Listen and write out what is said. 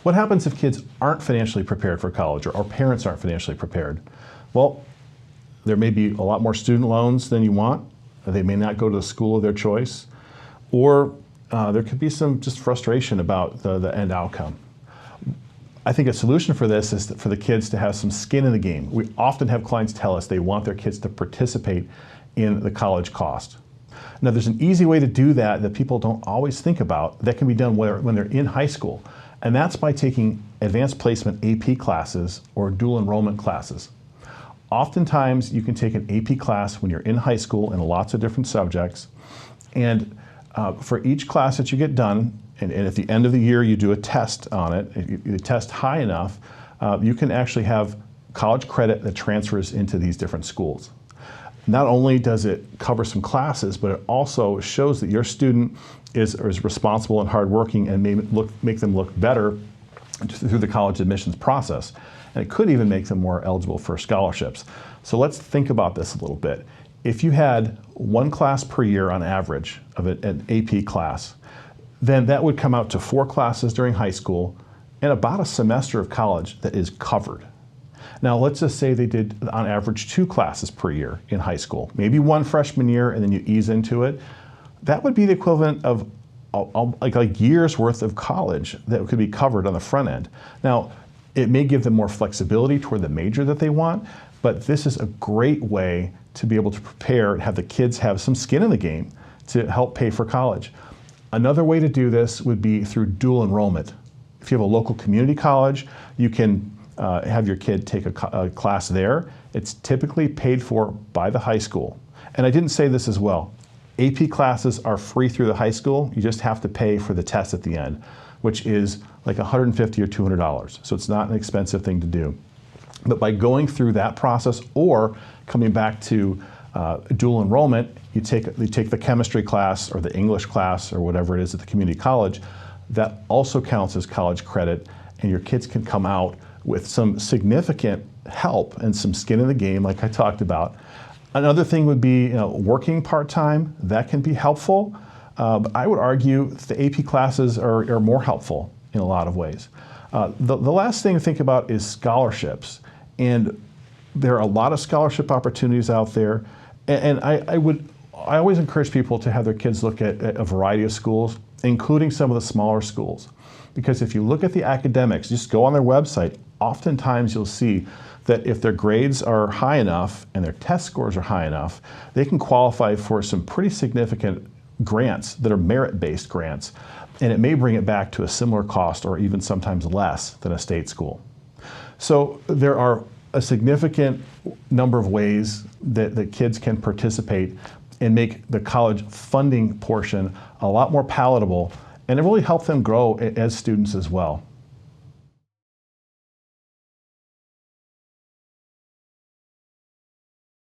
What happens if kids aren't financially prepared for college, or parents aren't financially prepared? Well, there may be a lot more student loans than you want. They may not go to the school of their choice, or there could be some just frustration about the end outcome. I think a solution for this is for the kids to have some skin in the game. We often have clients tell us they want their kids to participate in the college cost. Now, there's an easy way to do that that people don't always think about that can be done when they're in high school, and that's by taking advanced placement AP classes or dual enrollment classes. Oftentimes, you can take an AP class when you're in high school in lots of different subjects, and for each class that you get done, and at the end of the year you do a test on it, if you test high enough, you can actually have college credit that transfers into these different schools. Not only does it cover some classes, but it also shows that your student is responsible and hardworking and make them look better through the college admissions process. And it could even make them more eligible for scholarships. So let's think about this a little bit. If you had one class per year on average of an AP class, then that would come out to 4 classes during high school and about a semester of college that is covered. Now, let's just say they did on average 2 classes per year in high school, maybe 1 freshman year and then you ease into it. That would be the equivalent of like years worth of college that could be covered on the front end. Now, it may give them more flexibility toward the major that they want, but this is a great way to be able to prepare and have the kids have some skin in the game to help pay for college. Another way to do this would be through dual enrollment. If you have a local community college, you can have your kid take a class there. It's typically paid for by the high school. And I didn't say this as well. AP classes are free through the high school. You just have to pay for the test at the end, which is like $150 or $200. So it's not an expensive thing to do. But by going through that process or coming back to dual enrollment, you take the chemistry class or the English class or whatever it is at the community college, that also counts as college credit, and your kids can come out with some significant help and some skin in the game like I talked about. Another thing would be working part-time. That can be helpful, but I would argue the AP classes are more helpful in a lot of ways. The last thing to think about is scholarships, and there are a lot of scholarship opportunities out there, and I always encourage people to have their kids look at a variety of schools, including some of the smaller schools, because if you look at the academics, just go on their website, oftentimes you'll see that if their grades are high enough and their test scores are high enough, they can qualify for some pretty significant grants that are merit-based grants, and it may bring it back to a similar cost or even sometimes less than a state school. So there are a significant number of ways that kids can participate and make the college funding portion a lot more palatable, and it really helps them grow as students as well.